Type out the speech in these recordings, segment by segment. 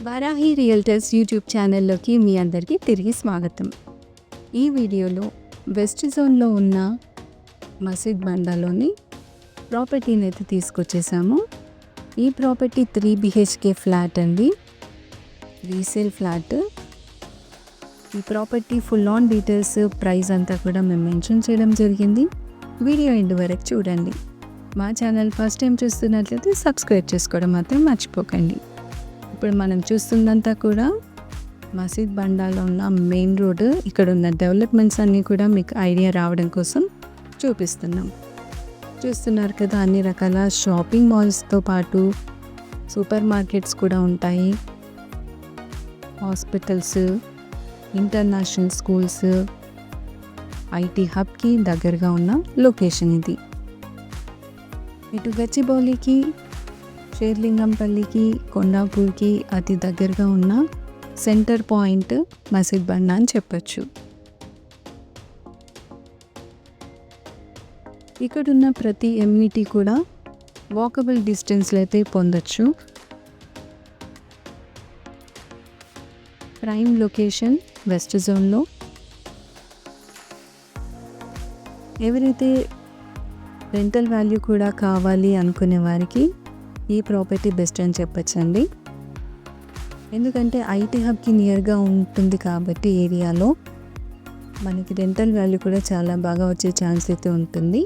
Varahi realtors YouTube ఛానల్లోకి మీ అందరికీ తిరిగి స్వాగతం. ఈ వీడియోలో వెస్ట్ జోన్లో ఉన్న మసీద్ బండాలోని ప్రాపర్టీని అయితే తీసుకొచ్చేసాము. ఈ ప్రాపర్టీ 3 BHK ఫ్లాట్ అండి, రీసేల్ ఫ్లాట్. ఈ property full on details, price అంతా కూడా మేము మెన్షన్ చేయడం జరిగింది. వీడియో ఎండ్ వరకు చూడండి. మా ఛానల్ ఫస్ట్ టైం చూస్తున్నట్లయితే సబ్స్క్రైబ్ చేసుకోవడం మాత్రం మర్చిపోకండి. ఇప్పుడు మనం చూస్తుందంతా కూడా మసీద్ బండాలో ఉన్న మెయిన్ రోడ్. ఇక్కడ ఉన్న డెవలప్మెంట్స్ అన్నీ కూడా మీకు ఐడియా రావడం కోసం చూపిస్తున్నాం. చూస్తున్నారు కదా, అన్ని రకాల షాపింగ్ మాల్స్తో పాటు సూపర్ మార్కెట్స్ కూడా ఉంటాయి, హాస్పిటల్స్, ఇంటర్నేషనల్ స్కూల్స్, ఐటీ హబ్కి దగ్గరగా ఉన్న లొకేషన్ ఇది. ఇటు గచ్చిబౌలికి, షేర్లింగంపల్లికి, కొండాపూర్కి అతి దగ్గరగా ఉన్న సెంటర్ పాయింట్ మసీద్ బండా అని చెప్పచ్చు. ఇక్కడున్న ప్రతి ఎమ్యూనిటీ కూడా వాకబుల్ డిస్టెన్స్లో అయితే పొందొచ్చు. ప్రైమ్ లొకేషన్ వెస్ట్ జోన్లో. ఎవరైతే రెంటల్ వాల్యూ కూడా కావాలి అనుకునే వారికి ఈ ప్రాపర్టీ బెస్ట్ అని చెప్పచ్చండి. ఎందుకంటే ఐటీ హబ్కి నియర్గా ఉంటుంది కాబట్టి ఏరియాలో మనకి రెంటల్ వాల్యూ కూడా చాలా బాగా వచ్చే ఛాన్స్ అయితే ఉంటుంది.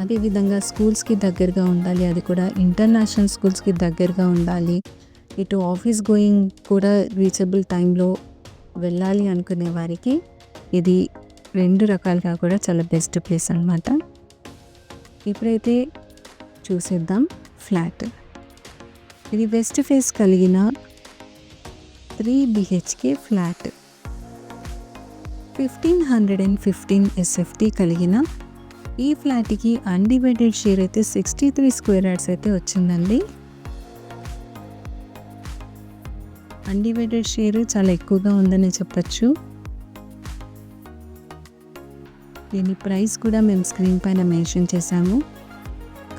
అదేవిధంగా స్కూల్స్కి దగ్గరగా ఉండాలి, అది కూడా ఇంటర్నేషనల్ స్కూల్స్కి దగ్గరగా ఉండాలి. ఇటు ఆఫీస్ గోయింగ్ కూడా రీచబుల్ టైంలో వెళ్ళాలి అనుకునే వారికి ఇది 2 రకాలుగా కూడా చాలా బెస్ట్ ప్లేస్ అన్నమాట. ఇప్పుడైతే చూసేద్దాం ఫ్లాట్. ఇది వెస్ట్ ఫేస్ కలిగిన 3 BHK ఫ్లాట్, 1515 SFT కలిగిన ఈ ఫ్లాట్కి అన్డివైడెడ్ షేర్ అయితే 63 స్క్వేర్ యార్డ్స్ అయితే వచ్చిందండి. అన్డివైడెడ్ షేర్ చాలా ఎక్కువగా ఉందని చెప్పచ్చు. దీని ప్రైస్ కూడా మేము స్క్రీన్ పైన మెన్షన్ చేశాము.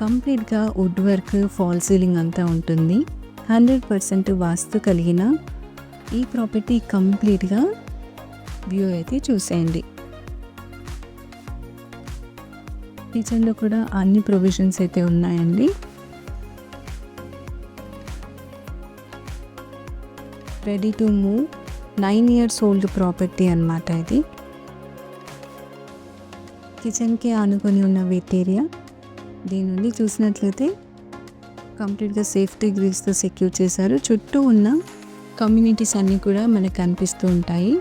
కంప్లీట్గా వుడ్ వర్క్, ఫాల్ సీలింగ్ అంతా ఉంటుంది. 100% వాస్తు కలిగిన ఈ ప్రాపర్టీ కంప్లీట్గా వ్యూ అయితే చూసేయండి. కిచెన్లో కూడా అన్ని ప్రొవిజన్స్ అయితే ఉన్నాయండి. Ready to move 9 years old property అన్నమాట ఇది. కిచెన్కి ఆనుకొని ఉన్న వెట్ ఏరియా. దీని నుండి చూసినట్లయితే కంప్లీట్గా సేఫ్టీ గ్రిల్స్తో సెక్యూర్ చేశారు. చుట్టూ ఉన్న కమ్యూనిటీస్ అన్నీ కూడా మనకు కనిపిస్తూ ఉంటాయి.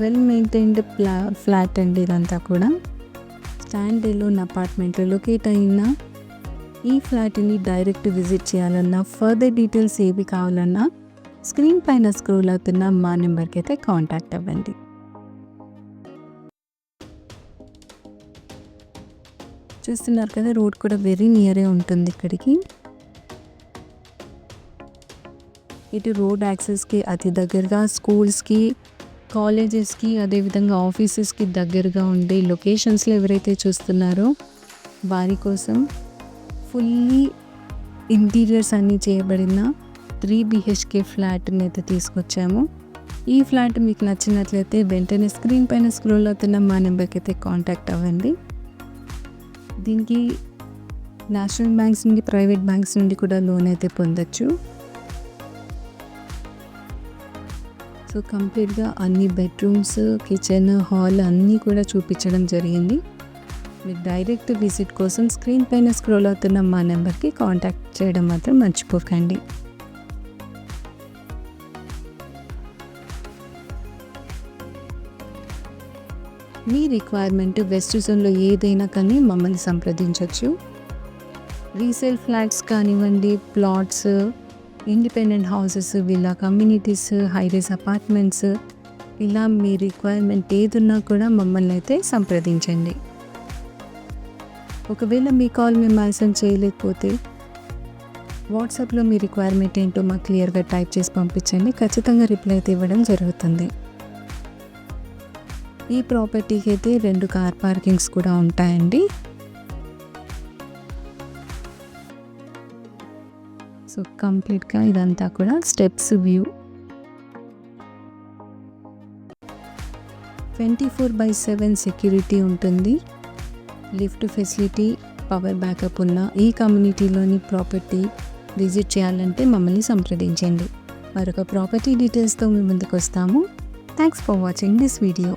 వెల్ మెయింటైన్డ్ ఫ్లాట్ అండి ఇదంతా కూడా. స్టాండ్ ఎలోన్ అపార్ట్మెంట్లో లొకేట్ అయిన ఈ ఫ్లాట్ని డైరెక్ట్ విజిట్ చేయాలన్నా, ఫర్దర్ డీటెయిల్స్ ఏవి కావాలన్నా స్క్రీన్ పైన స్క్రోల్ అవుతున్న మా నెంబర్కి అయితే కాంటాక్ట్ అవ్వండి. చూస్తున్నారు కదా, రోడ్ కూడా వెరీ నియరే ఉంటుంది ఇక్కడికి. ఇటు రోడ్ యాక్సెస్కి అతి దగ్గరగా స్కూల్స్కి, కాలేజెస్కి, అదేవిధంగా ఆఫీసెస్కి దగ్గరగా ఉండే లొకేషన్స్లో ఎవరైతే చూస్తున్నారో వారి కోసం ఫుల్లీ ఇంటీరియర్స్ అన్నీ చేయబడిన 3 BHK ఫ్లాట్ని అయితే తీసుకొచ్చాము. ఈ ఫ్లాట్ మీకు నచ్చినట్లయితే వెంటనే స్క్రీన్ పైన స్క్రోల్ అవుతున్న మా నెంబర్కి అయితే కాంటాక్ట్ అవ్వండి. దీనికి నేషనల్ బ్యాంక్స్ నుండి, ప్రైవేట్ బ్యాంక్స్ నుండి కూడా లోన్ అయితే పొందొచ్చు. సో కంప్లీట్గా అన్ని బెడ్రూమ్స్, కిచెన్, హాల్ అన్నీ కూడా చూపించడం జరిగింది. మీరు డైరెక్ట్ విజిట్ కోసం స్క్రీన్ పైన స్క్రోల్ అవుతున్న మా నెంబర్కి కాంటాక్ట్ చేయడం మాత్రం మర్చిపోకండి. మీ రిక్వైర్మెంట్ వెస్ట్ జోన్లో ఏదైనా కానీ మమ్మల్ని సంప్రదించవచ్చు. రీసేల్ ఫ్లాట్స్ కానివ్వండి, plots, independent houses, villa communities, high-rise apartments, ఇలా మీ రిక్వైర్మెంట్ ఏదున్నా కూడా మమ్మల్ని అయితే సంప్రదించండి. ఒకవేళ మీ కాల్ మేము ఆన్సర్ చేయలేకపోతే వాట్సాప్లో మీ రిక్వైర్మెంట్ ఏంటో మాకు క్లియర్గా టైప్ చేసి పంపించండి. ఖచ్చితంగా రిప్లై అయితే ఇవ్వడం జరుగుతుంది. ఈ ప్రాపర్టీకి అయితే 2 కార్ పార్కింగ్స్ కూడా ఉంటాయండి. సో కంప్లీట్గా ఇదంతా కూడా స్టెప్స్ వ్యూ. 24/7 సెక్యూరిటీ ఉంటుంది. లిఫ్ట్ ఫెసిలిటీ, పవర్ బ్యాకప్ ఉన్న ఈ కమ్యూనిటీలోని ప్రాపర్టీ విజిట్ చేయాలంటే మమ్మల్ని సంప్రదించండి. మరొక ప్రాపర్టీ డీటెయిల్స్తో మీ ముందుకు వస్తాము. Thanks for watching this video.